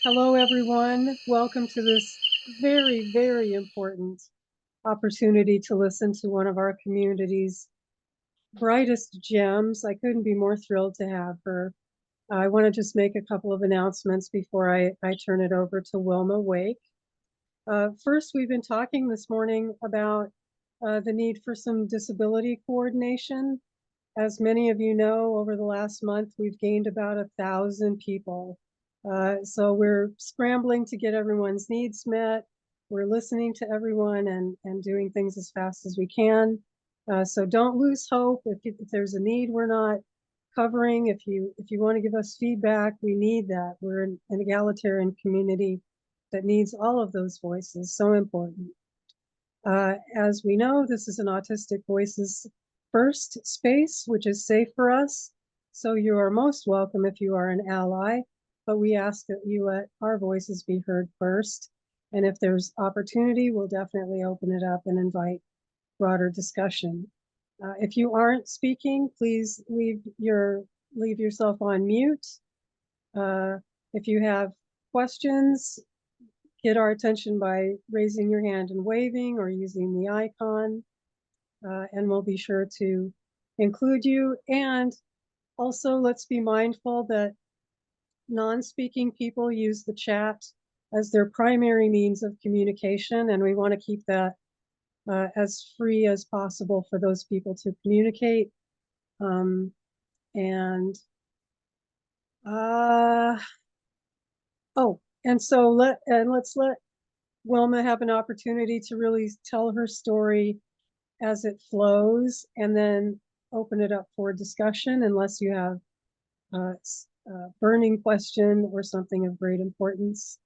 Hello, everyone. Welcome to this very, very important opportunity to listen to one of our community's brightest gems. I couldn't be more thrilled to have her. I want to just make a couple of announcements before I turn it over to Wilma Wake. First, we've been talking this morning about the need for some disability coordination. As many of you know, over the last month, we've gained about 1,000 people. So we're scrambling to get everyone's needs met. We're listening to everyone and doing things as fast as we can. So don't lose hope. If there's a need we're not covering, if you want to give us feedback, we need that. We're an egalitarian community that needs all of those voices. So important. As we know, this is an Autistic Voices First space, which is safe for us. So you are most welcome if you are an ally, but we ask that you let our voices be heard first. And if there's opportunity, we'll definitely open it up and invite broader discussion. If you aren't speaking, please leave yourself on mute. If you have questions, get our attention by raising your hand and waving or using the icon, and we'll be sure to include you. And also, let's be mindful that non-speaking people use the chat as their primary means of communication, and we want to keep that as free as possible for those people to communicate. And oh, and so let's let Wilma have an opportunity to really tell her story as it flows, and then open it up for discussion unless you have a burning question or something of great importance.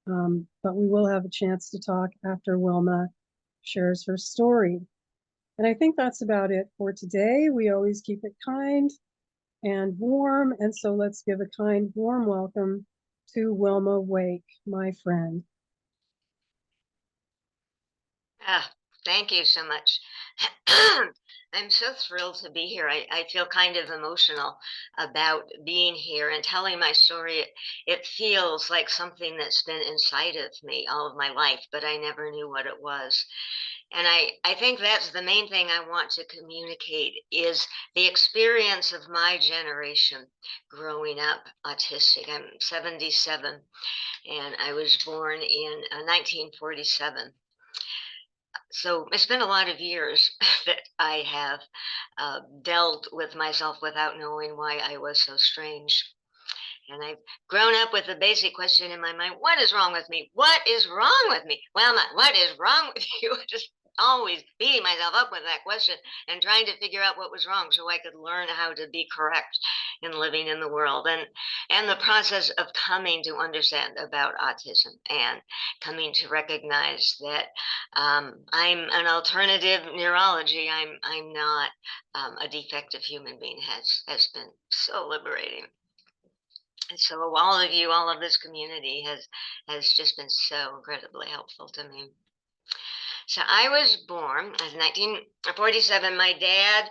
But we will have a chance to talk after Wilma shares her story. And I think that's about it for today. We always keep it kind and warm, and so let's give a kind, warm welcome to Wilma Wake, my friend. Thank you so much. I'm so thrilled to be here. I feel kind of emotional about being here and telling my story. It feels like something that's been inside of me all of my life, but I never knew what it was. And I think that's the main thing I want to communicate is the experience of my generation growing up autistic. I'm 77 and I was born in 1947. So it's been a lot of years that I have dealt with myself without knowing why I was so strange. And I've grown up with the basic question in my mind: what is wrong with me? What is wrong with me? Well, not what is wrong with you? Just always beating myself up with that question and trying to figure out what was wrong so I could learn how to be correct in living in the world. And the process of coming to understand about autism and coming to recognize that I'm an alternative neurology. I'm not a defective human being has been so liberating. And so all of you, all of this community has just been so incredibly helpful to me. So I was born in 1947. My dad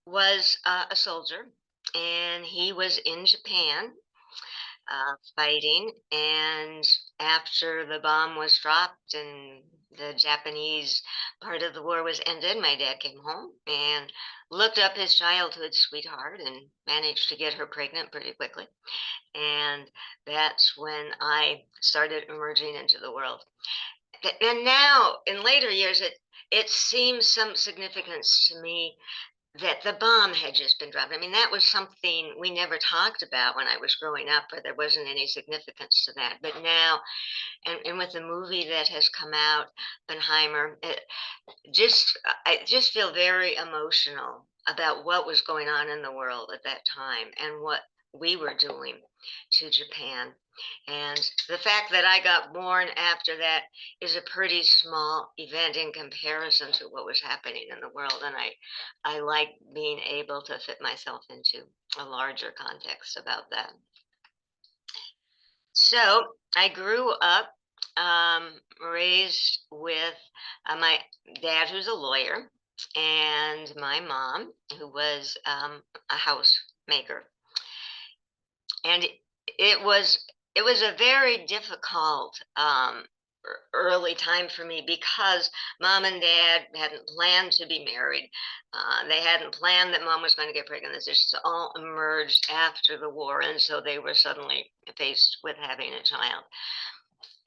was a soldier, and he was in Japan fighting. And after the bomb was dropped and the Japanese part of the war was ended, my dad came home and looked up his childhood sweetheart and managed to get her pregnant pretty quickly. And that's when I started emerging into the world. And now, in later years, it seems some significance to me that the bomb had just been dropped. I mean, that was something we never talked about when I was growing up, or there wasn't any significance to that. But now, and with the movie that has come out, Oppenheimer, I just feel very emotional about what was going on in the world at that time and what we were doing to Japan. And the fact that I got born after that is a pretty small event in comparison to what was happening in the world. And I like being able to fit myself into a larger context about that. So I grew up raised with my dad, who's a lawyer, and my mom, who was a housemaker. And it was it was a very difficult early time for me because mom and dad hadn't planned to be married. They hadn't planned that mom was going to get pregnant. This just all emerged after the war, and so they were suddenly faced with having a child.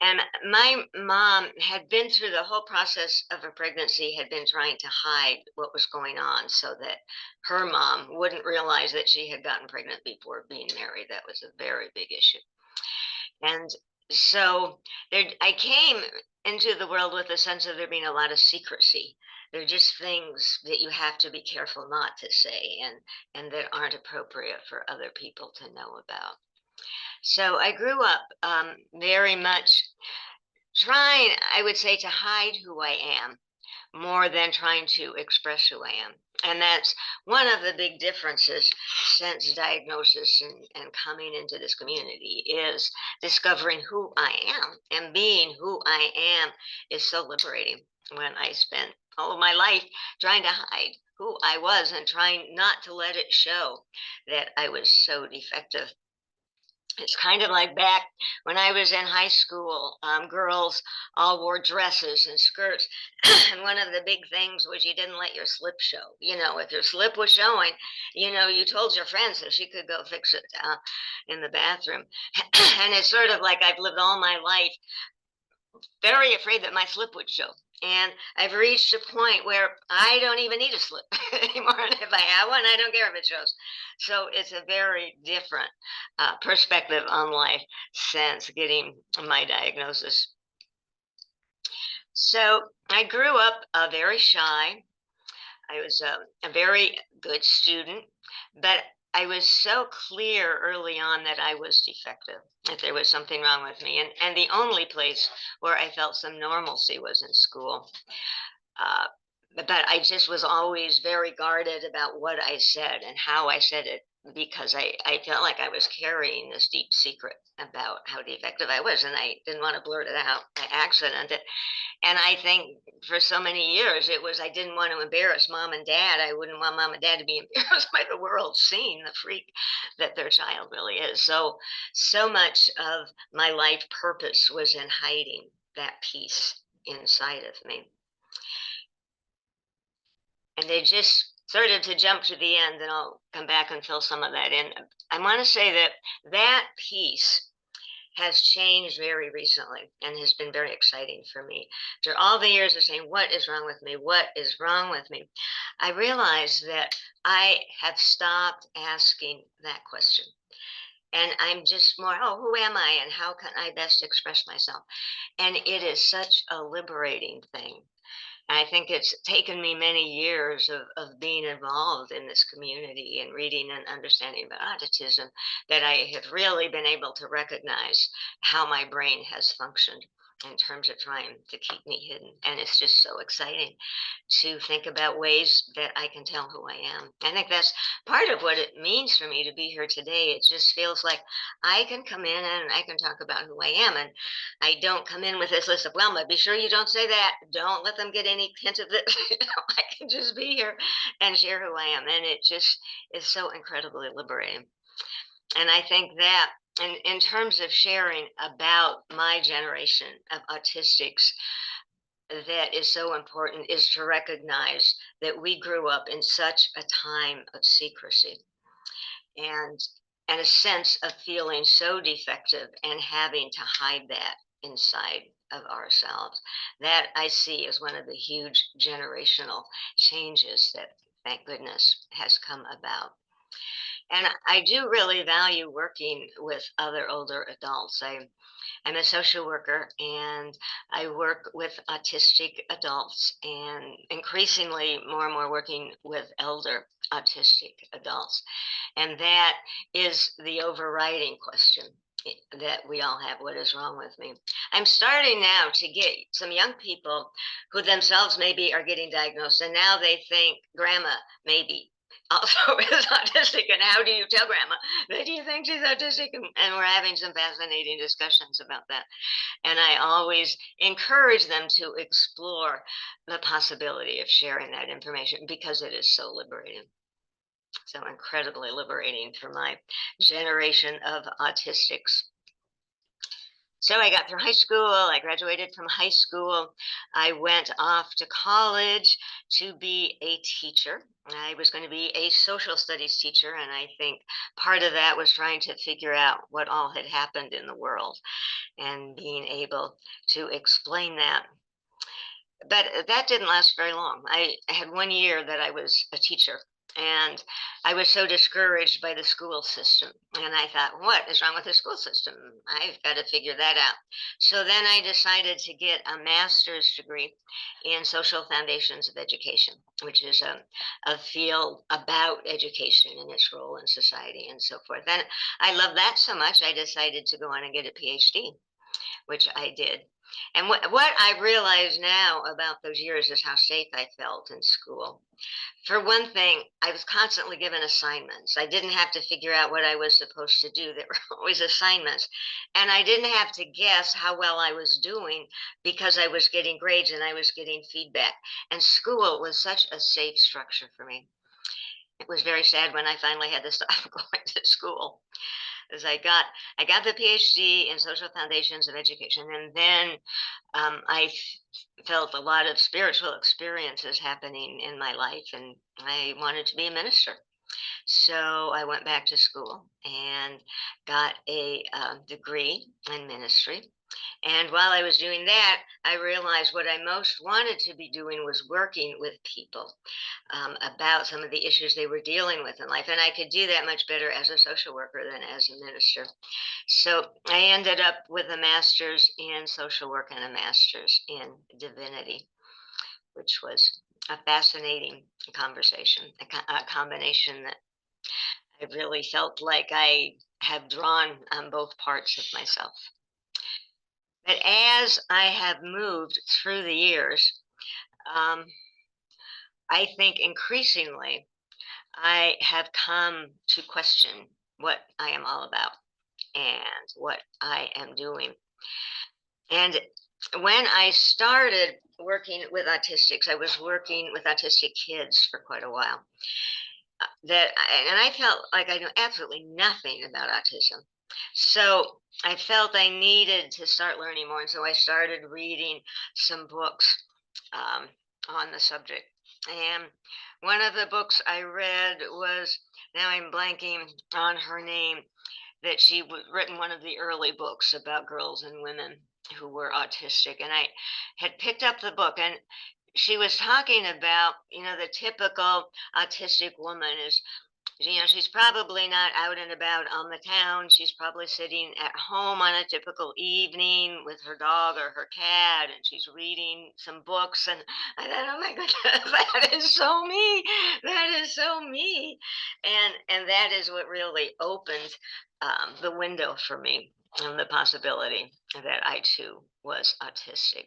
And my mom had been through the whole process of a pregnancy, had been trying to hide what was going on so that her mom wouldn't realize that she had gotten pregnant before being married. That was a very big issue. And so I came into the world with a sense of there being a lot of secrecy. They're just things that you have to be careful not to say and that aren't appropriate for other people to know about. So I grew up very much trying, I would say, to hide who I am more than trying to express who I am. And that's one of the big differences since diagnosis and coming into this community is discovering who I am, and being who I am is so liberating. When I spent all of my life trying to hide who I was and trying not to let it show that I was so defective. It's kind of like back when I was in high school, girls all wore dresses and skirts. And one of the big things was you didn't let your slip show. If your slip was showing, you told your friend so she could go fix it in the bathroom. And it's sort of like I've lived all my life very afraid that my slip would show. And I've reached a point where I don't even need a slip anymore. And if I have one, I don't care if it shows. So it's a very different perspective on life since getting my diagnosis. So I grew up very shy. I was a very good student, but I was so clear early on that I was defective, that there was something wrong with me. And the only place where I felt some normalcy was in school. Uh, but I just was always very guarded about what I said and how I said it because I felt like I was carrying this deep secret about how defective I was, and I didn't want to blurt it out by accident. And I think for so many years it was I didn't want to embarrass mom and dad. I wouldn't want mom and dad to be embarrassed by the world seeing the freak that their child really is. So much of my life purpose was in hiding that piece inside of me. And they just sort of to jump to the end, and I'll come back and fill some of that in. I want to say that that piece has changed very recently and has been very exciting for me. After all the years of saying, what is wrong with me? What is wrong with me? I realized that I have stopped asking that question. And I'm just more, oh, who am I and how can I best express myself? And it is such a liberating thing. And I think it's taken me many years of being involved in this community and reading and understanding about autism that I have really been able to recognize how my brain has functioned in terms of trying to keep me hidden. And it's just so exciting to think about ways that I can tell who I am. I think that's part of what it means for me to be here today. It just feels like I can come in and I can talk about who I am. And I don't come in with this list of, Wilma, be sure you don't say that. Don't let them get any hint of this. I can just be here and share who I am. And it just is so incredibly liberating. And I think that in terms of sharing about my generation of autistics, that is so important is to recognize that we grew up in such a time of secrecy and and a sense of feeling so defective and having to hide that inside of ourselves. That I see as one of the huge generational changes that, thank goodness, has come about. And I do really value working with other older adults. I'm a social worker and I work with autistic adults and increasingly more and more working with elder autistic adults. And that is the overriding question that we all have: what is wrong with me? I'm starting now to get some young people who themselves maybe are getting diagnosed, and now they think grandma maybe also is autistic, and how do you tell grandma that you think she's autistic? And we're having some fascinating discussions about that. And I always encourage them to explore the possibility of sharing that information because it is so liberating. So incredibly liberating for my generation of autistics. So I got through high school, I graduated from high school. I went off to college to be a teacher. I was going to be a social studies teacher, and I think part of that was trying to figure out what all had happened in the world and being able to explain that. But that didn't last very long. I had 1 year that I was a teacher, and I was so discouraged by the school system. And I thought, what is wrong with the school system? I've got to figure that out. So then I decided to get a master's degree in social foundations of education, which is a field about education and its role in society and so forth. And I love that so much, I decided to go on and get a PhD, which I did. And what I realize now about those years is how safe I felt in school. For one thing, I was constantly given assignments. I didn't have to figure out what I was supposed to do. There were always assignments. And I didn't have to guess how well I was doing because I was getting grades and I was getting feedback. And school was such a safe structure for me. It was very sad when I finally had to stop going to school, as I got the PhD in social foundations of education, and then felt a lot of spiritual experiences happening in my life, and I wanted to be a minister. So I went back to school and got a degree in ministry. And while I was doing that, I realized what I most wanted to be doing was working with people about some of the issues they were dealing with in life. And I could do that much better as a social worker than as a minister. So I ended up with a master's in social work and a master's in divinity, which was a fascinating conversation, a combination that I really felt like I have drawn on both parts of myself. But as I have moved through the years, um, I think increasingly I have come to question what I am all about and what I am doing. And when I started working with autistics, I was working with autistic kids for quite a while. And I felt like I knew absolutely nothing about autism. So I felt I needed to start learning more, and so I started reading some books um, on the subject. And one of the books I read was, now I'm blanking on her name, that she written one of the early books about girls and women who were autistic, and I had picked up the book, and she was talking about, the typical autistic woman is, she's probably not out and about on the town. She's probably sitting at home on a typical evening with her dog or her cat, and she's reading some books. And I thought, oh my goodness, that is so me. That is so me. And that is what really opened the window for me and the possibility that I too was autistic.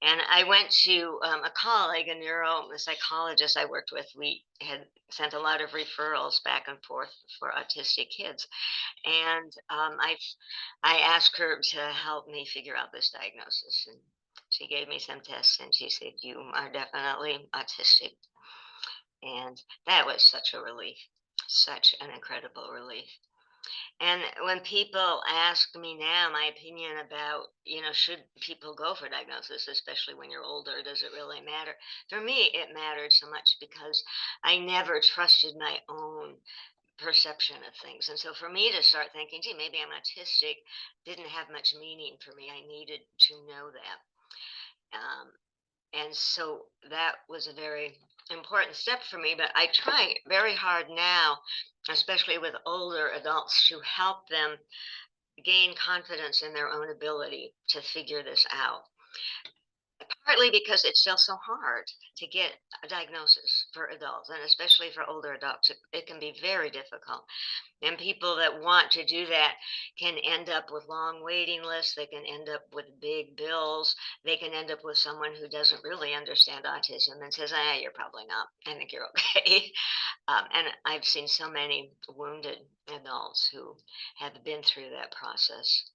And I went to a colleague, a psychologist I worked with. We had sent a lot of referrals back and forth for autistic kids. And I asked her to help me figure out this diagnosis. And she gave me some tests and she said, "You are definitely autistic." And that was such a relief, such an incredible relief. And when people ask me now my opinion about, should people go for diagnosis, especially when you're older, does it really matter? For me, it mattered so much because I never trusted my own perception of things. And so for me to start thinking, gee, maybe I'm autistic, didn't have much meaning for me. I needed to know that. And so that was a very important step for me. But I try very hard now, especially with older adults, to help them gain confidence in their own ability to figure this out. Partly because it's still so hard to get a diagnosis for adults, and especially for older adults, it can be very difficult. And people that want to do that can end up with long waiting lists. They can end up with big bills. They can end up with someone who doesn't really understand autism and says, "Ah, you're probably not. I think you're okay." And I've seen so many wounded adults who have been through that process.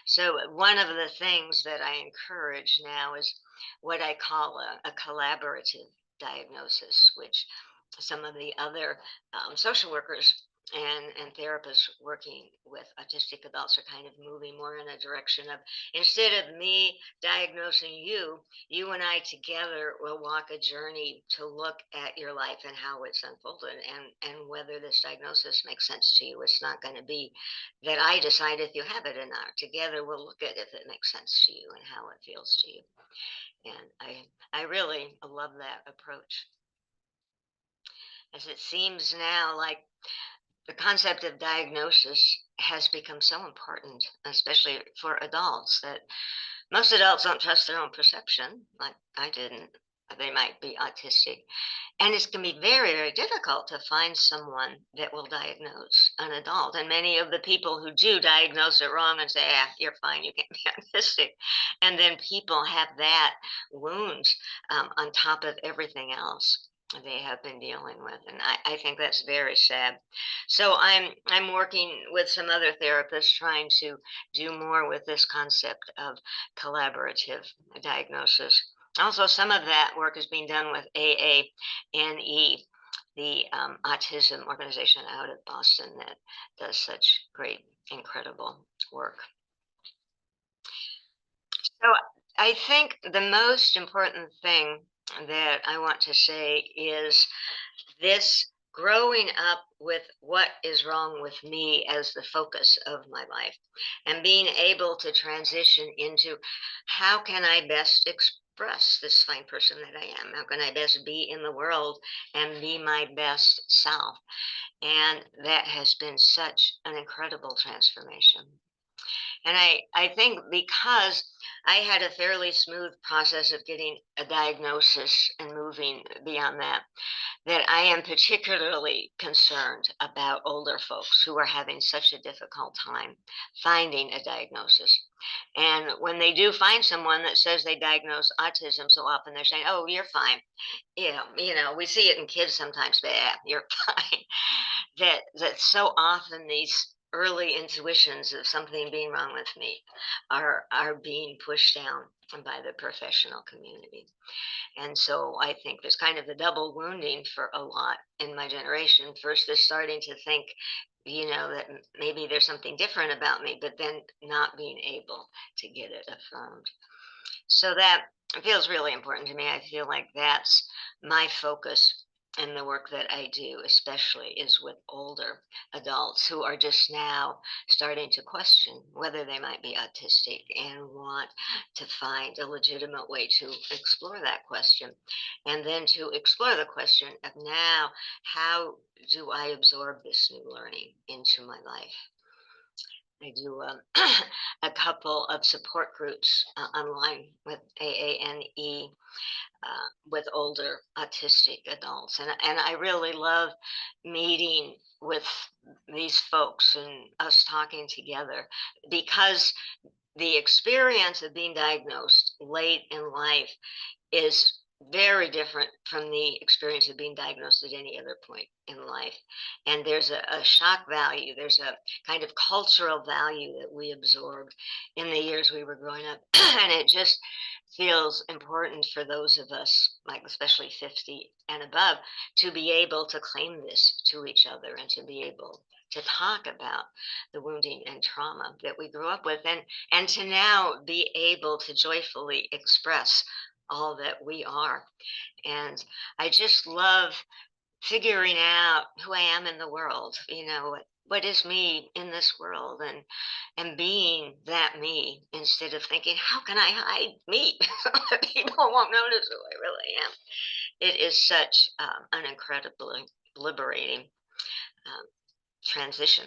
So one of the things that I encourage now is what I call a collaborative diagnosis, which some of the other social workers and therapists working with autistic adults are kind of moving more in a direction of, instead of me diagnosing you, you and I together will walk a journey to look at your life and how it's unfolded, and whether this diagnosis makes sense to you. It's not going to be that I decide if you have it or not. Together we'll look at if it makes sense to you and how it feels to you. And I really love that approach, as it seems now like the concept of diagnosis has become so important, especially for adults, that most adults don't trust their own perception, like I didn't. They might be autistic. And it's going to be very, very difficult to find someone that will diagnose an adult. And many of the people who do diagnose it wrong and say, ah, you're fine, you can't be autistic. And then people have that wound on top of everything else they have been dealing with. And I think that's very sad. So I'm working with some other therapists trying to do more with this concept of collaborative diagnosis. Also, some of that work is being done with AANE, the autism organization out of Boston that does such great, incredible work. So I think the most important thing that I want to say is this: growing up with what is wrong with me as the focus of my life, and being able to transition into how can I best express this fine person that I am? How can I best be in the world and be my best self? And that has been such an incredible transformation. And I think because I had a fairly smooth process of getting a diagnosis and moving beyond that, that I am particularly concerned about older folks who are having such a difficult time finding a diagnosis. And when they do find someone that says they diagnose autism, so often they're saying, "Oh, you're fine." We see it in kids sometimes. Yeah, you're fine. That so often these early intuitions of something being wrong with me are being pushed down by the professional community. And so I think there's kind of a double wounding for a lot in my generation. First, they're starting to think, that maybe there's something different about me, but then not being able to get it affirmed. So that feels really important to me. I feel like that's my focus in the work that I do, especially is with older adults who are just now starting to question whether they might be autistic and want to find a legitimate way to explore that question. And then to explore the question of now, how do I absorb this new learning into my life? I do a couple of support groups online with AANE, with older autistic adults, and I really love meeting with these folks and us talking together, because the experience of being diagnosed late in life is very different from the experience of being diagnosed at any other point in life. And there's a shock value, there's a kind of cultural value that we absorbed in the years we were growing up. And it just feels important for those of us, like especially 50 and above, to be able to claim this to each other and to be able to talk about the wounding and trauma that we grew up with, and to now be able to joyfully express all that we are. And I just love figuring out who I am in the world, what is me in this world, and being that me, instead of thinking, how can I hide me so that people won't notice who I really am. It is such an incredibly liberating um, transition.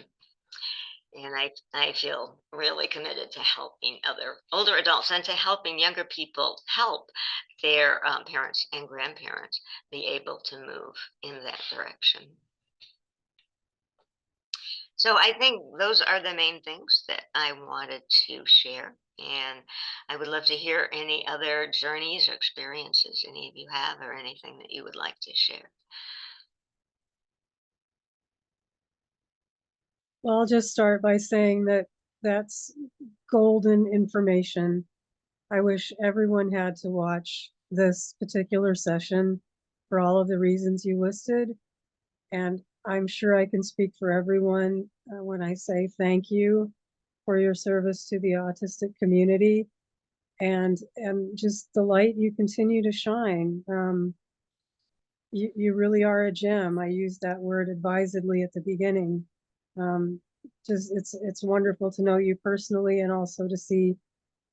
And I feel really committed to helping other older adults and to helping younger people help their parents and grandparents be able to move in that direction. So I think those are the main things that I wanted to share. And I would love to hear any other journeys or experiences any of you have, or anything that you would like to share. Well, I'll just start by saying that that's golden information. I wish everyone had to watch this particular session for all of the reasons you listed. And I'm sure I can speak for everyone when I say thank you for your service to the autistic community, and just the light you continue to shine. You really are a gem. I used that word advisedly at the beginning. Um, just it's wonderful to know you personally and also to see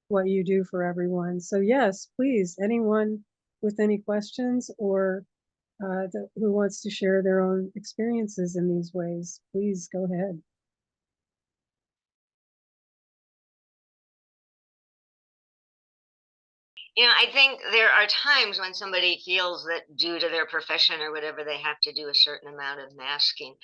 what you do for everyone. So yes, please, anyone with any questions or who wants to share their own experiences in these ways, please go ahead. I think there are times when somebody feels that due to their profession or whatever, they have to do a certain amount of masking,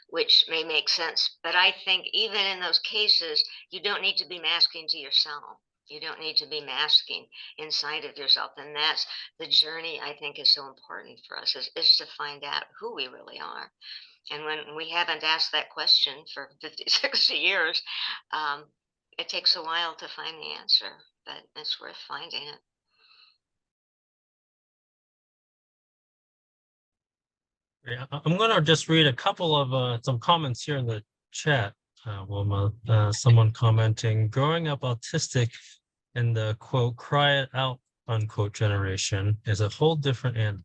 which may make sense. But I think even in those cases, you don't need to be masking to yourself. You don't need to be masking inside of yourself. And that's the journey I think is so important for us is to find out who we really are. And when we haven't asked that question for 50, 60 years, um, it takes a while to find the answer, but it's worth finding it. Yeah, I'm gonna just read a couple of some comments here in the chat, Wilma. Someone commenting, growing up autistic in the quote "cry it out" unquote generation is a whole different animal.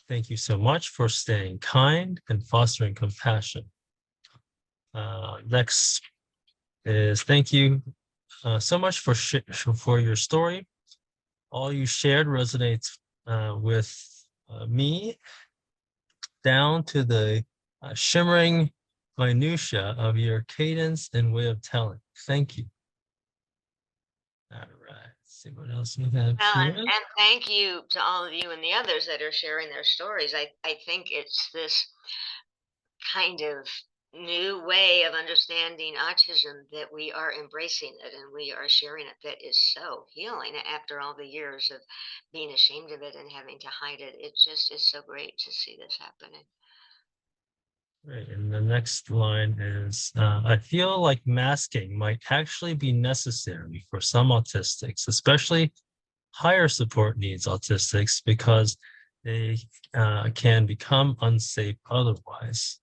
Thank you so much for staying kind and fostering compassion. Next is thank you so much for your story. All you shared resonates with me down to the shimmering minutia of your cadence and way of telling. Thank you. All right, let's see what else we have Well, here. and thank you to all of you and the others that are sharing their stories. I think it's this kind of new way of understanding autism that we are embracing it and we are sharing it that is so healing after all the years of being ashamed of it and having to hide it. It just is so great to see this happening. Right, and the next line is, I feel like masking might actually be necessary for some autistics, especially higher support needs autistics, because they can become unsafe otherwise.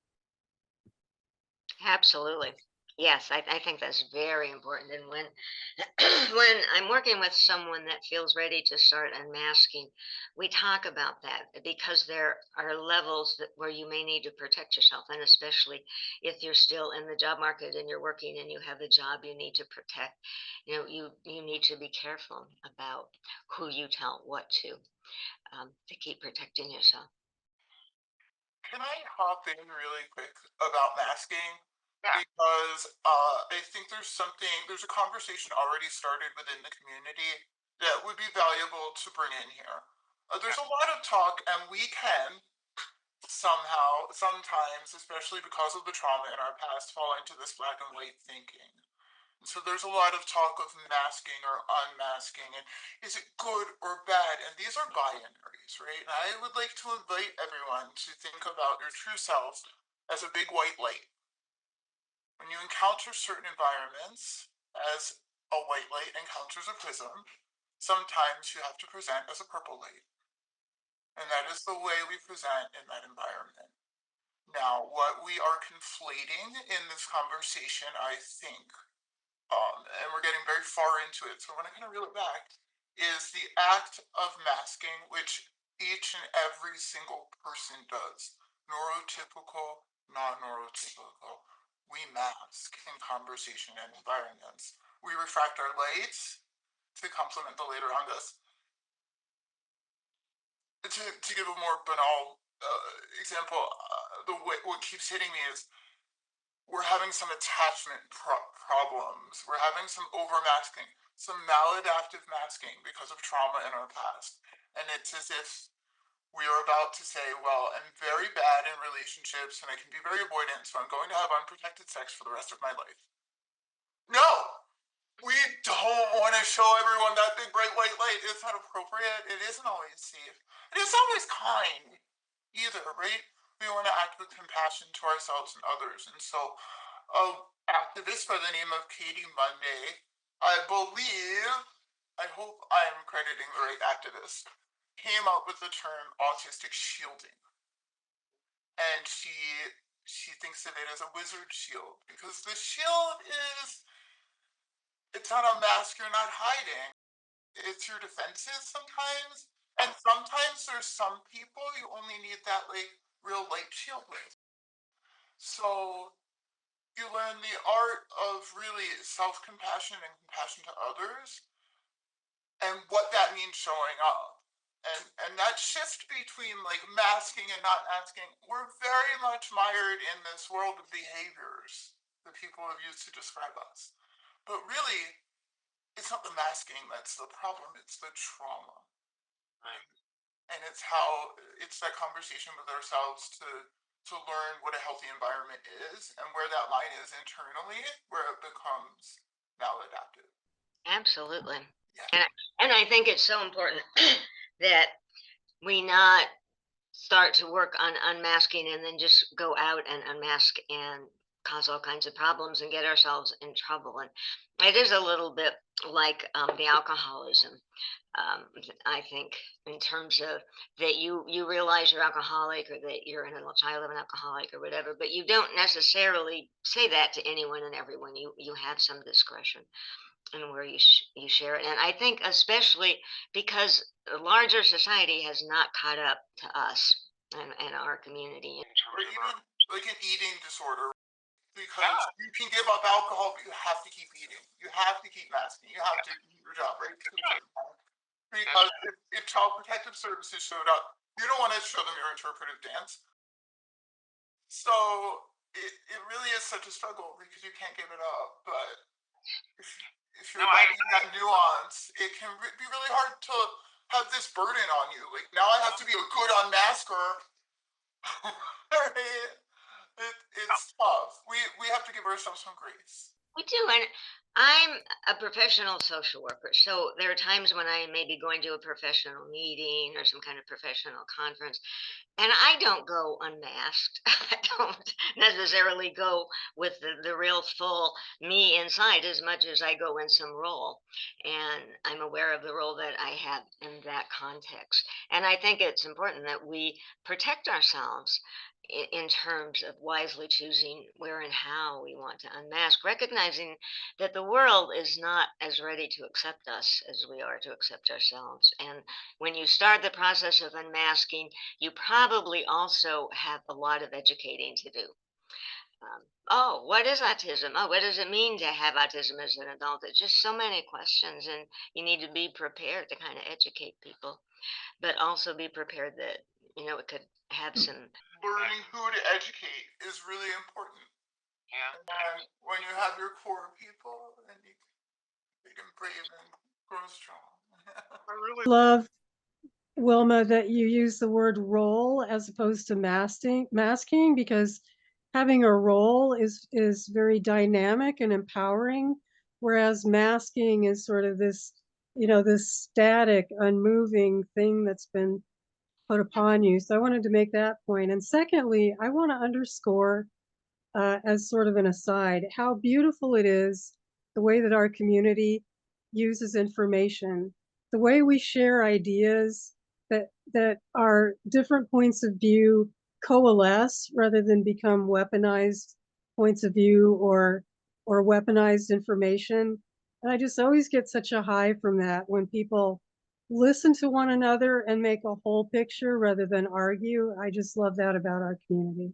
Absolutely. Yes, I think that's very important. And when when I'm working with someone that feels ready to start unmasking, we talk about that because there are levels where you may need to protect yourself, and especially if you're still in the job market and you're working and you have a job you need to protect. You need to be careful about who you tell what to keep protecting yourself. Can I hop in really quick about masking? Yeah. Because I think there's a conversation already started within the community that would be valuable to bring in here. There's a lot of talk, and we can sometimes, especially because of the trauma in our past, fall into this black and white thinking. So there's a lot of talk of masking or unmasking, and is it good or bad? And these are binaries, right? And I would like to invite everyone to think about your true self as a big white light. When you encounter certain environments, as a white light encounters a prism, sometimes you have to present as a purple light. And that is the way we present in that environment. Now, what we are conflating in this conversation, I think, and we're getting very far into it, so I want to kind of reel it back, is the act of masking, which each and every single person does. Neurotypical, non-neurotypical. We mask in conversation and environments. We refract our lights to complement the light around us. To give a more banal example, what keeps hitting me is we're having some attachment problems. We're having some overmasking, some maladaptive masking because of trauma in our past. And it's as if we are about to say, well, I'm very bad in relationships and I can be very avoidant, so I'm going to have unprotected sex for the rest of my life. No! We don't want to show everyone that big bright white light. It's not appropriate. It isn't always safe. It isn't always kind either, right? We want to act with compassion to ourselves and others. And so an activist by the name of Katie Monday, I believe, I hope I'm crediting the right activist, came up with the term autistic shielding. And she she thinks of it as a wizard shield, because the shield is, it's not a mask, you're not hiding. It's your defenses sometimes. And sometimes there's some people you only need that like real light shield with. So you learn the art of really self-compassion and compassion to others, and what that means showing up. And that shift between like masking and not masking, we're very much mired in this world of behaviors that people have used to describe us. But really, it's not the masking that's the problem, it's the trauma. Right. And it's that conversation with ourselves to learn what a healthy environment is and where that line is internally, where it becomes maladaptive. Absolutely. Yeah. And I think it's so important that we not start to work on unmasking and then just go out and unmask and cause all kinds of problems and get ourselves in trouble. And it is a little bit like the alcoholism. I think in terms of that you realize you're alcoholic, or that you're an adult child of an alcoholic or whatever, but you don't necessarily say that to anyone and everyone. You have some discretion and where you share it. And I think especially because the larger society has not caught up to us and our community. Or even like an eating disorder, because you can give up alcohol, but you have to keep eating. You have to keep masking. You have to do your job, right? Because if Child Protective Services showed up, you don't want to show them your interpretive dance. So it really is such a struggle because you can't give it up. But if you're lacking that nuance, it can be really hard to have this burden on you. Like, now I have to be a good unmasker. It's tough. We have to give ourselves some grace. We do, and I'm a professional social worker, so there are times when I may be going to a professional meeting or some kind of professional conference, and I don't go unmasked. I don't necessarily go with the real full me inside as much as I go in some role. And I'm aware of the role that I have in that context. And I think it's important that we protect ourselves in terms of wisely choosing where and how we want to unmask, recognizing that the world is not as ready to accept us as we are to accept ourselves. And when you start the process of unmasking, you probably also have a lot of educating to do. Oh, what is autism? Oh, what does it mean to have autism as an adult? There's just so many questions, and you need to be prepared to kind of educate people, but also be prepared that, it could have some. Learning who to educate is really important. Yeah. And when you have your core people, then you can brave and grow strong. I really love, Wilma, that you use the word role as opposed to masking, because having a role is very dynamic and empowering, whereas masking is sort of this, this static, unmoving thing that's been put upon you. So I wanted to make that point. And secondly, I want to underscore, as sort of an aside, how beautiful it is the way that our community uses information, the way we share ideas, that our different points of view coalesce rather than become weaponized points of view or weaponized information. And I just always get such a high from that when people listen to one another and make a whole picture rather than argue. I just love that about our community.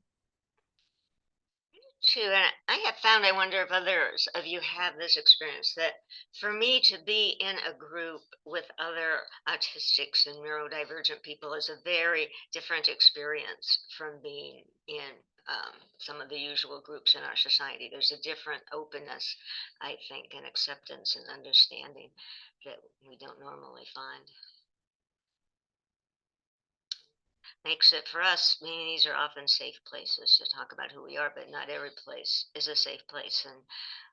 Too, and I have found, I wonder if others of you have this experience, that for me to be in a group with other autistics and neurodivergent people is a very different experience from being in some of the usual groups in our society. There's a different openness, I think, and acceptance and understanding that we don't normally find. Makes it, for us, communities are often safe places to talk about who we are, but not every place is a safe place. And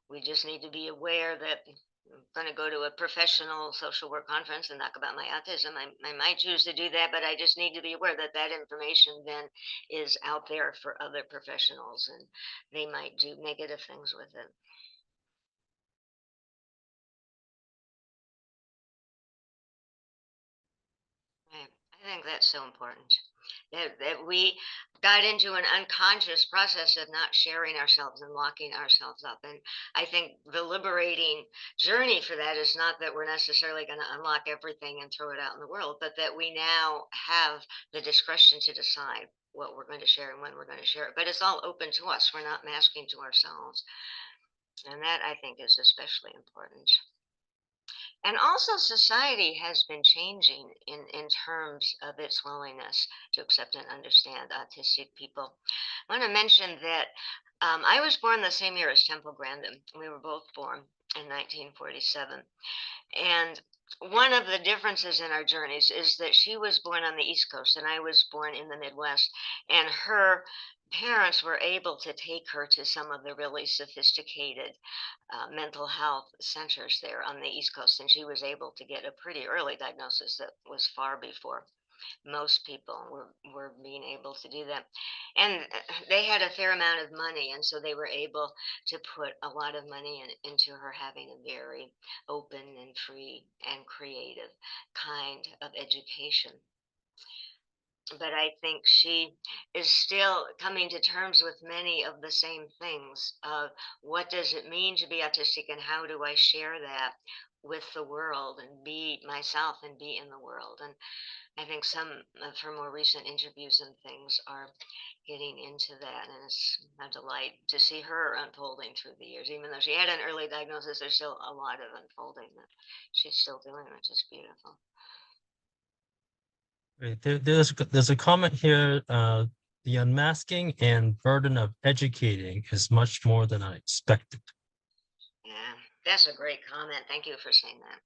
we just need to be aware that I'm going to go to a professional social work conference and talk about my autism. I might choose to do that, but I just need to be aware that that information then is out there for other professionals, and they might do negative things with it. Right. I think that's so important. that we got into an unconscious process of not sharing ourselves and locking ourselves up. And I think the liberating journey for that is not that we're necessarily going to unlock everything and throw it out in the world, but that we now have the discretion to decide what we're going to share and when we're going to share it. But it's all open to us. We're not masking to ourselves. And that, I think, is especially important. And also, society has been changing in terms of its willingness to accept and understand autistic people. I want to mention that I was born the same year as Temple Grandin. We were both born in 1947. And one of the differences in our journeys is that she was born on the East Coast and I was born in the Midwest. And her parents were able to take her to some of the really sophisticated mental health centers there on the East Coast. And she was able to get a pretty early diagnosis that was far before most people were being able to do that. And they had a fair amount of money, and so they were able to put a lot of money into her having a very open and free and creative kind of education. But I think she is still coming to terms with many of the same things of what does it mean to be autistic and how do I share that with the world and be myself and be in the world. And I think some of her more recent interviews and things are getting into that, and it's a delight to see her unfolding through the years. Even though she had an early diagnosis, there's still a lot of unfolding that she's still doing, which is beautiful. Great. There's a comment here. The unmasking and burden of educating is much more than I expected. Yeah, that's a great comment. Thank you for saying that.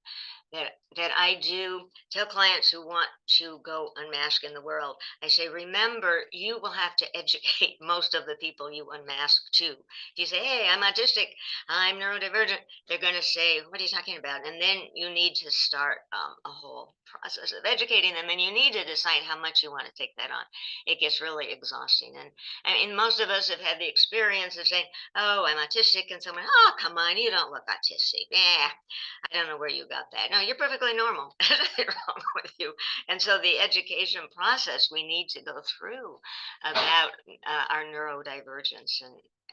That I do tell clients who want to go unmask in the world. I say, remember, you will have to educate most of the people you unmask too. If you say, hey, I'm autistic, I'm neurodivergent, they're going to say, what are you talking about? And then you need to start a whole process of educating them, and you need to decide how much you want to take that on. It gets really exhausting. And most of us have had the experience of saying, oh, I'm autistic, and someone, oh, come on, you don't look autistic. Yeah, I don't know where you got that. No, you're perfectly normal. There's nothing wrong with you. And so the education process we need to go through about our neurodivergence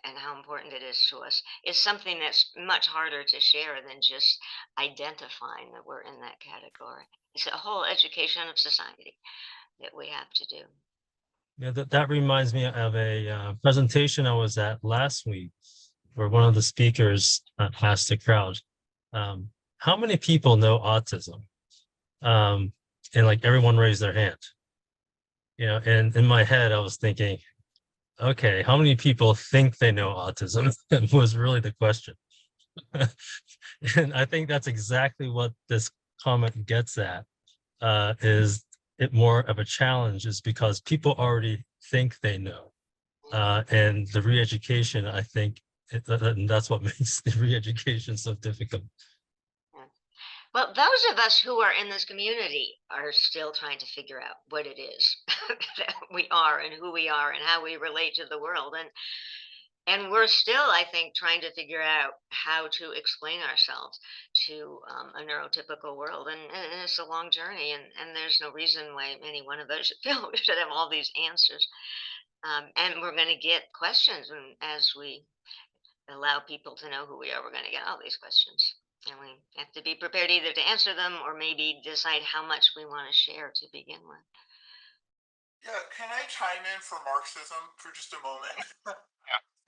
and how important it is to us is something that's much harder to share than just identifying that we're in that category. It's a whole education of society that we have to do. Yeah, that reminds me of a presentation I was at last week where one of the speakers asked the crowd, how many people know autism? And like everyone raised their hand. You know, and in my head, I was thinking, okay, how many people think they know autism? Was really the question. And I think that's exactly what this comment gets at, is it more of a challenge is because people already think they know. And the re-education, I think, and that's what makes the re-education so difficult. Well, those of us who are in this community are still trying to figure out what it is that we are and who we are and how we relate to the world. And we're still, I think, trying to figure out how to explain ourselves to a neurotypical world. And it's a long journey, and there's no reason why any one of us should feel we should have all these answers. And we're going to get questions, and as we allow people to know who we are, we're going to get all these questions. And we have to be prepared either to answer them or maybe decide how much we want to share to begin with. Yeah, can I chime in for Marxism for just a moment?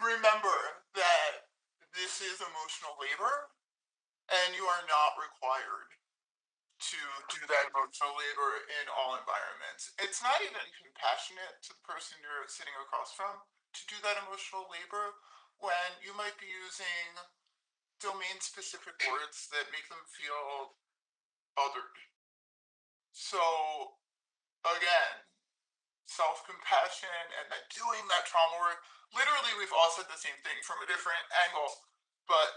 Remember that this is emotional labor, and you are not required to do that emotional labor in all environments. It's not even compassionate to the person you're sitting across from to do that emotional labor when you might be using domain specific words that make them feel othered. So, again, self compassion and then doing that trauma work. Literally, we've all said the same thing from a different angle, but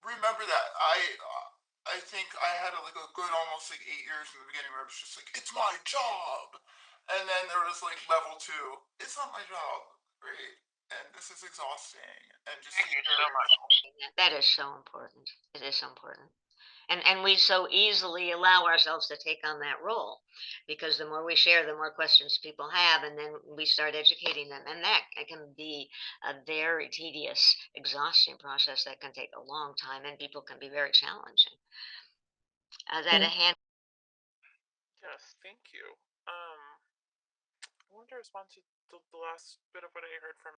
remember that I think I had like a good almost like 8 years in the beginning where I was just like, it's my job, and then there was like level 2, it's not my job, right? And this is exhausting, and just Thank you so much. That is so important. It is so important. And we so easily allow ourselves to take on that role, because the more we share, the more questions people have, and then we start educating them, and that can be a very tedious, exhausting process that can take a long time, and people can be very challenging. That a Yeah. hand. Yes, thank you. I want to respond to the last bit of what I heard from.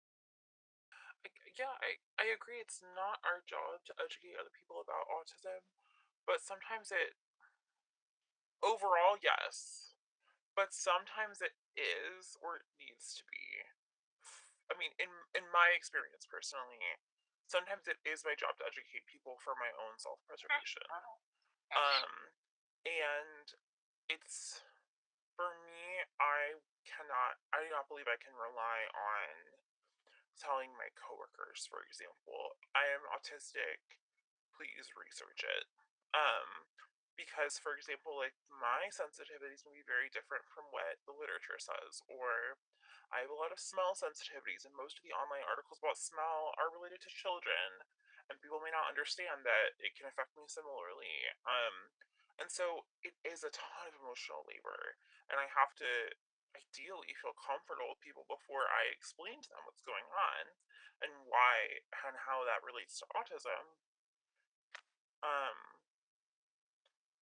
Yeah, I agree. It's not our job to educate other people about autism, but sometimes it, overall, yes, but sometimes it is or it needs to be. I mean, in my experience personally, sometimes it is my job to educate people for my own self-preservation. And it's, for me, I do not believe I can rely on telling my coworkers, for example, I am autistic, please research it. Because, for example, like, my sensitivities may be very different from what the literature says, or I have a lot of smell sensitivities, and most of the online articles about smell are related to children, and people may not understand that it can affect me similarly. And so it is a ton of emotional labor, and I have to ideally feel comfortable with people before I explain to them what's going on and why and how that relates to autism. Um,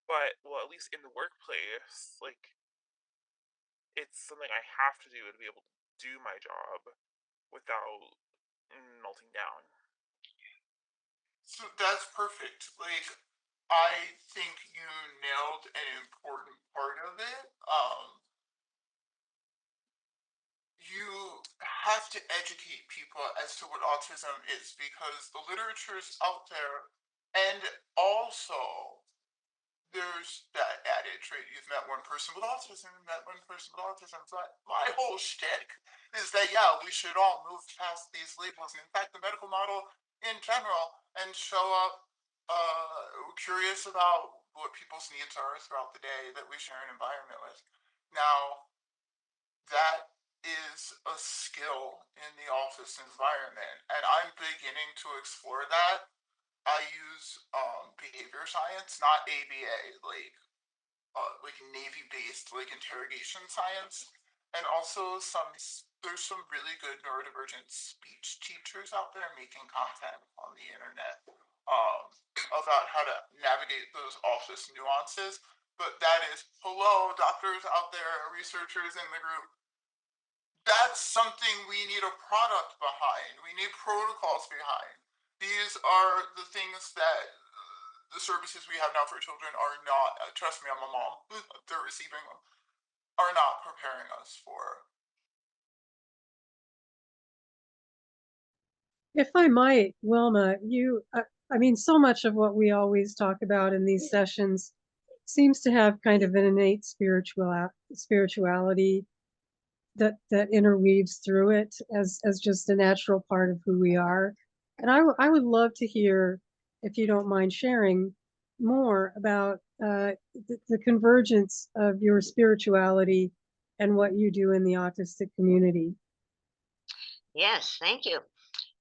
but, well, at least in the workplace, like, it's something I have to do to be able to do my job without melting down. So that's perfect. Like, I think you nailed an important part of it. You have to educate people as to what autism is, because the literature is out there, and also there's that adage, right? You've met one person with autism, you've met one person with autism. So my whole shtick is that, yeah, we should all move past these labels. And in fact, the medical model in general, and show up curious about what people's needs are throughout the day that we share an environment with. Now, that is a skill in the office environment, and I'm beginning to explore that. I use behavior science, not ABA, like Navy-based like interrogation science, and also there's some really good neurodivergent speech teachers out there making content on the internet about how to navigate those office nuances. But that is, hello, doctors out there, researchers in the group, that's something we need a product behind. We need protocols behind. These are the things that the services we have now for children are not, trust me, I'm a mom, they're receiving them, are not preparing us for. If I might, Wilma, I mean, so much of what we always talk about in these sessions seems to have kind of an innate spirituality that interweaves through it as just a natural part of who we are. And I would love to hear, if you don't mind sharing, more about the convergence of your spirituality and what you do in the autistic community. Yes, thank you.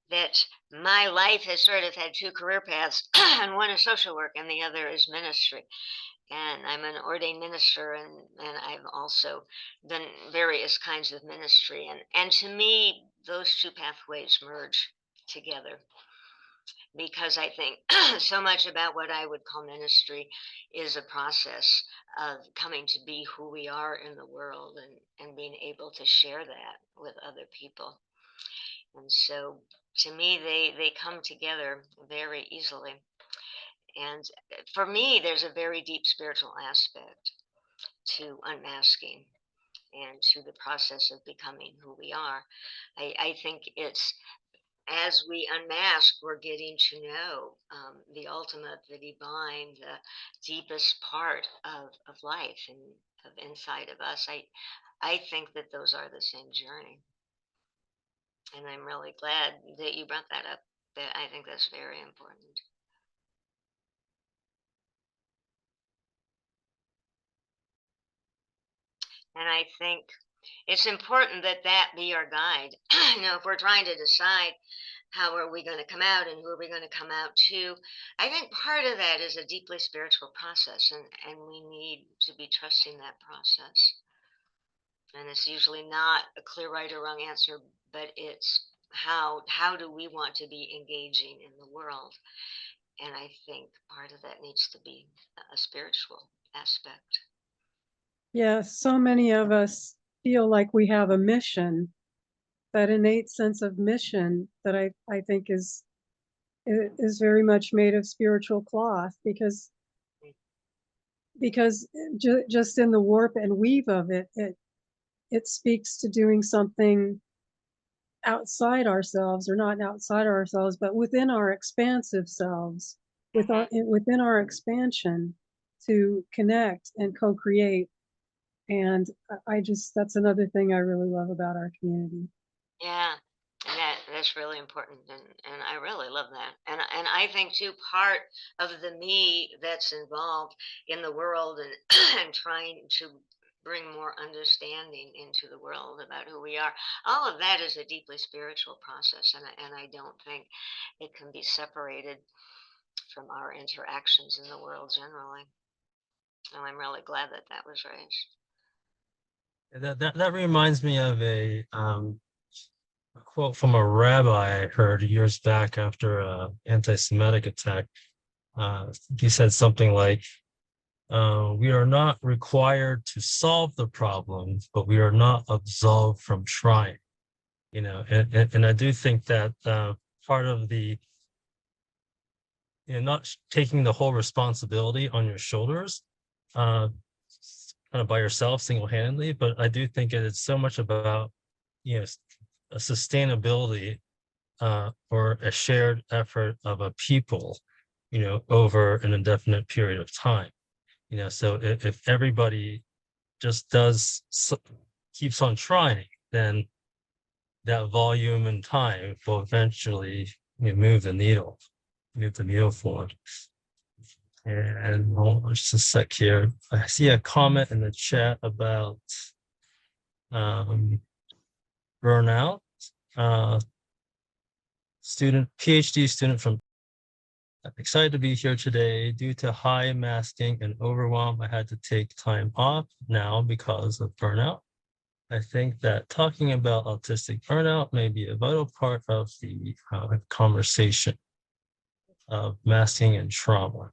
That my life has sort of had two career paths, and one is social work and the other is ministry. And I'm an ordained minister, and I've also done various kinds of ministry. And to me, those two pathways merge together, because I think so much about what I would call ministry is a process of coming to be who we are in the world, and being able to share that with other people. And so to me, they come together very easily. And for me, there's a very deep spiritual aspect to unmasking and to the process of becoming who we are. I think it's, as we unmask, we're getting to know the ultimate, the divine, the deepest part of life and of inside of us. I think that those are the same journey. And I'm really glad that you brought that up. That I think that's very important. And I think it's important that that be our guide. If we're trying to decide how are we going to come out and who are we going to come out to? I think part of that is a deeply spiritual process, and we need to be trusting that process. And it's usually not a clear right or wrong answer, but it's how do we want to be engaging in the world? And I think part of that needs to be a spiritual aspect. Yeah, so many of us feel like we have a mission, that innate sense of mission that I think is very much made of spiritual cloth, because just in the warp and weave of it speaks to doing something outside ourselves, or not outside ourselves, but within our expansive selves, within our expansion, to connect and co-create. And I just, that's another thing I really love about our community. Yeah, and that's really important, and I really love that. And I think too, part of the me that's involved in the world and and trying to bring more understanding into the world about who we are. All of that is a deeply spiritual process, and I don't think it can be separated from our interactions in the world generally. And I'm really glad that that was raised. That reminds me of a quote from a rabbi I heard years back after a anti-Semitic attack. He said something like, "We are not required to solve the problems, but we are not absolved from trying." You know, and I do think that part of the, not taking the whole responsibility on your shoulders, uh, kind of by yourself single-handedly, but I do think it's so much about, you know, a sustainability or a shared effort of a people, over an indefinite period of time. So if everybody just keeps on trying, then that volume and time will eventually move the needle forward. And hold on just a sec here. I see a comment in the chat about burnout. PhD student from excited to be here today. Due to high masking and overwhelm, I had to take time off now because of burnout. I think that talking about autistic burnout may be a vital part of the conversation of masking and trauma.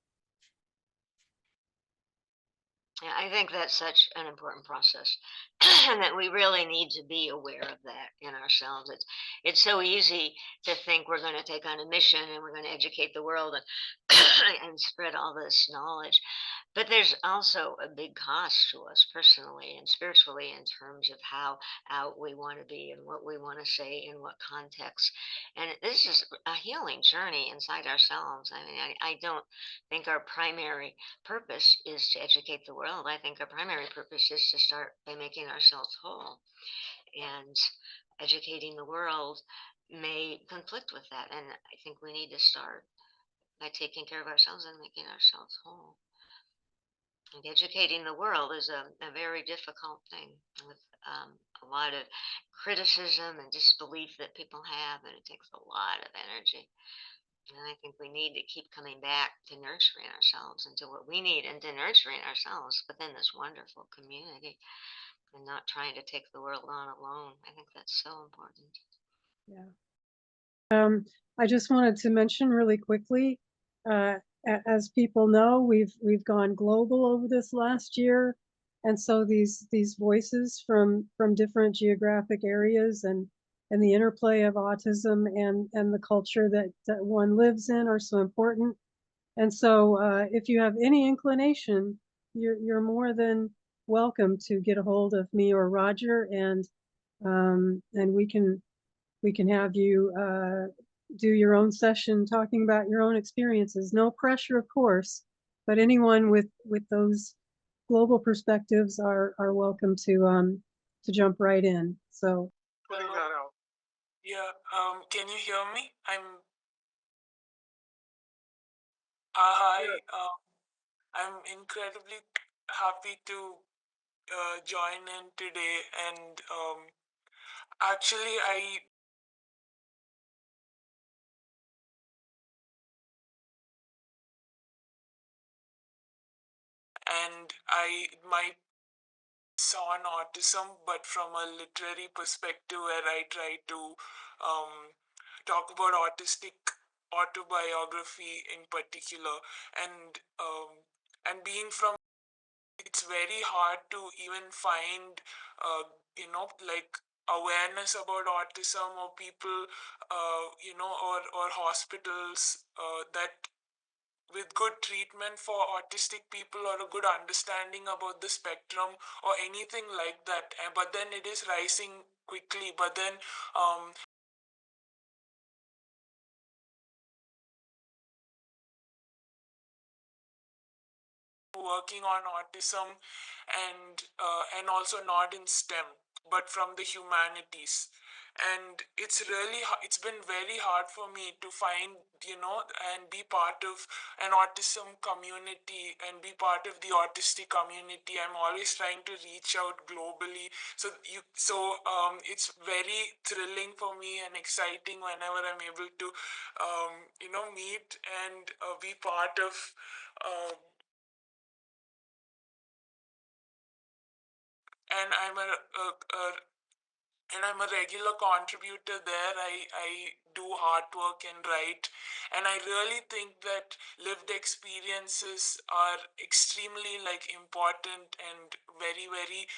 Yeah, I think that's such an important process, and that we really need to be aware of that in ourselves. It's so easy to think we're going to take on a mission and we're going to educate the world and and spread all this knowledge. But there's also a big cost to us personally and spiritually in terms of how out we want to be and what we want to say in what context. And this is a healing journey inside ourselves. I mean, I don't think our primary purpose is to educate the world. I think our primary purpose is to start by making ourselves whole. And educating the world may conflict with that. And I think we need to start by taking care of ourselves and making ourselves whole. And educating the world is a very difficult thing with a lot of criticism and disbelief that people have, and it takes a lot of energy. And I think we need to keep coming back to nurturing ourselves into what we need and to nurturing ourselves within this wonderful community and not trying to take the world on alone. I think that's so important. Yeah. I just wanted to mention really quickly, as people know, we've gone global over this last year, and so these voices from different geographic areas and the interplay of autism and the culture that one lives in are so important. And so, if you have any inclination, you're more than welcome to get a hold of me or Roger, and we can have you do your own session talking about your own experiences. No pressure, of course, but anyone with those global perspectives are welcome to jump right in. So Putting that out. Yeah, can you hear me? Hi, I'm incredibly happy to join in today, and actually, I and my on autism, but from a literary perspective, where I try to talk about autistic autobiography in particular, and being from, it's very hard to even find like awareness about autism, or people or hospitals that with good treatment for autistic people, or a good understanding about the spectrum or anything like that. But then it is rising quickly, but then working on autism, and also not in STEM but from the humanities. And it's been very hard for me to find, and be part of an autism community and be part of the autistic community. I'm always trying to reach out globally, it's very thrilling for me and exciting whenever I'm able to meet and be part of and I'm a regular contributor there. I do artwork and write, and I really think that lived experiences are extremely important and very, very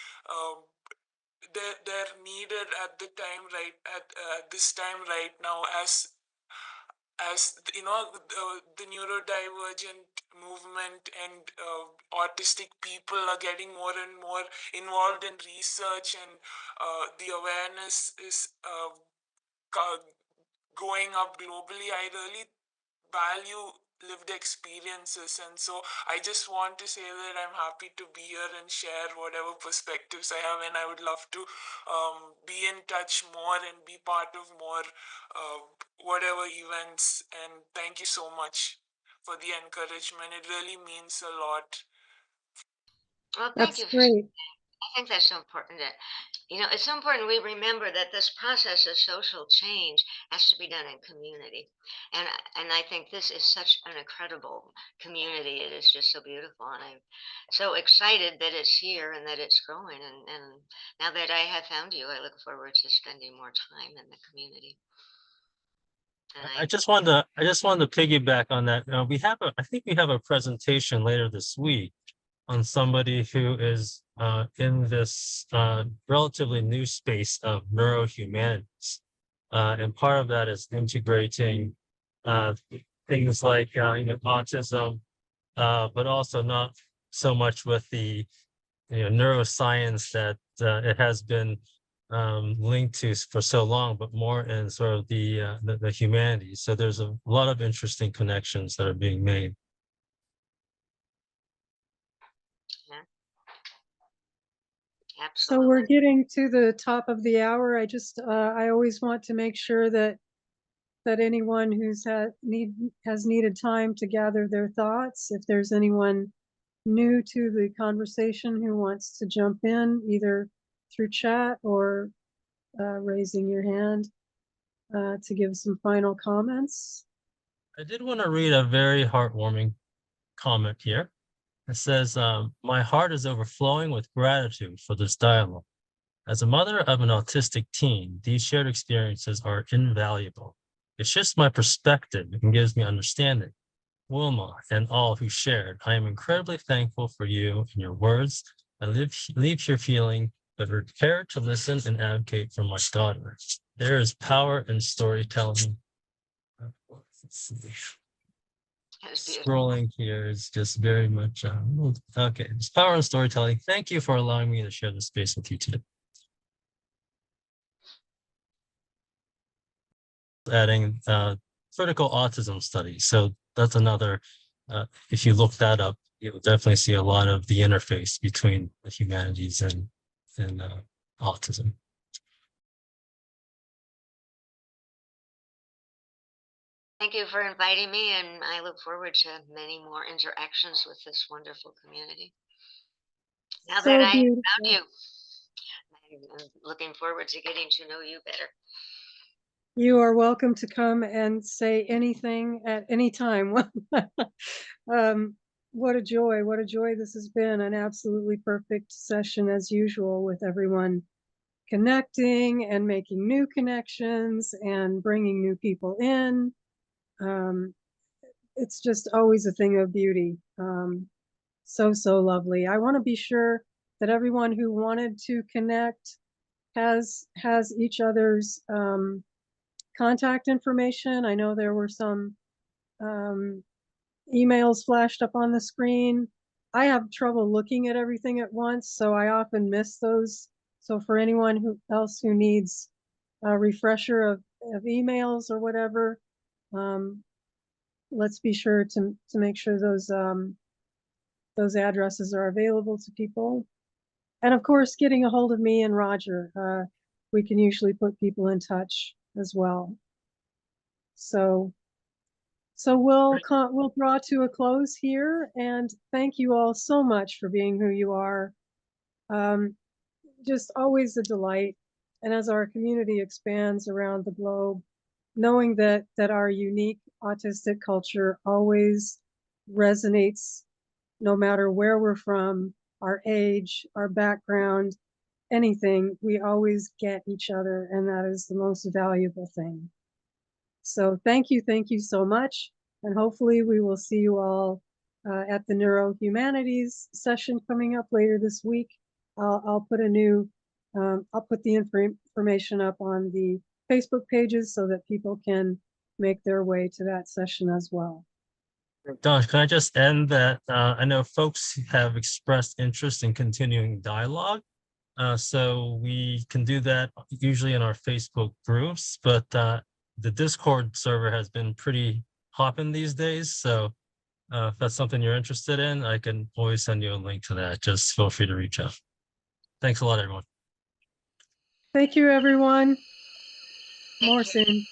they're needed at the time right at this time right now, as the neurodivergent movement and autistic people are getting more and more involved in research, and the awareness is going up globally. I really value lived experiences, and so I just want to say that I'm happy to be here and share whatever perspectives I have, and I would love to be in touch more and be part of more whatever events. And thank you so much for the encouragement. It really means a lot. Well, thank That's you. great. I think that's so important that, it's so important we remember that this process of social change has to be done in community. And I think this is such an incredible community. It is just so beautiful. And I'm so excited that it's here and that it's growing. And now that I have found you, I look forward to spending more time in the community. And I just wanted to piggyback on that. I think we have a presentation later this week on somebody who is in this relatively new space of neurohumanities. And part of that is integrating things like autism, but also not so much with the neuroscience that it has been linked to for so long, but more in sort of the humanities. So there's a lot of interesting connections that are being made. yeah, So we're absolutely. getting to the top of the hour. I always want to make sure that anyone has needed time to gather their thoughts, if there's anyone new to the conversation who wants to jump in, either through chat or raising your hand to give some final comments. I did want to read a very heartwarming comment here. It says, my heart is overflowing with gratitude for this dialogue. As a mother of an autistic teen, these shared experiences are invaluable. It shifts my perspective and gives me understanding. Wilma and all who shared, I am incredibly thankful for you and your words. I leave here feeling prepared to listen and advocate for my daughter. There is power in storytelling. That's beautiful. Scrolling here is just very much okay. It's power in storytelling. Thank you for allowing me to share this space with you today. Adding critical autism studies. So that's another, if you look that up, you'll definitely see a lot of the interface between the humanities and autism. Thank you for inviting me, and I look forward to many more interactions with this wonderful community. Now So that I beautiful. found you, I'm looking forward to getting to know you better. You are welcome to come and say anything at any time. what a joy. What a joy this has been. An absolutely perfect session as usual, with everyone connecting and making new connections and bringing new people in. It's just always a thing of beauty. So lovely. I want to be sure that everyone who wanted to connect has each other's contact information. I know there were some emails flashed up on the screen. I have trouble looking at everything at once, so I often miss those. So for anyone else who needs a refresher of emails or whatever, let's be sure to make sure those addresses are available to people. And of course, getting a hold of me and Roger, we can usually put people in touch as well. So we'll draw to a close here, and thank you all so much for being who you are. Just always a delight. And as our community expands around the globe, knowing that our unique autistic culture always resonates, no matter where we're from, our age, our background, anything, we always get each other, and that is the most valuable thing. So thank you so much, and hopefully we will see you all at the Neurohumanities session coming up later this week. I'll put the information up on the Facebook pages so that people can make their way to that session as well. Don, can I just end that? I know folks have expressed interest in continuing dialogue. So we can do that usually in our Facebook groups, but the Discord server has been pretty hopping these days. So if that's something you're interested in, I can always send you a link to that. Just feel free to reach out. Thanks a lot, everyone. Thank you, everyone. More soon.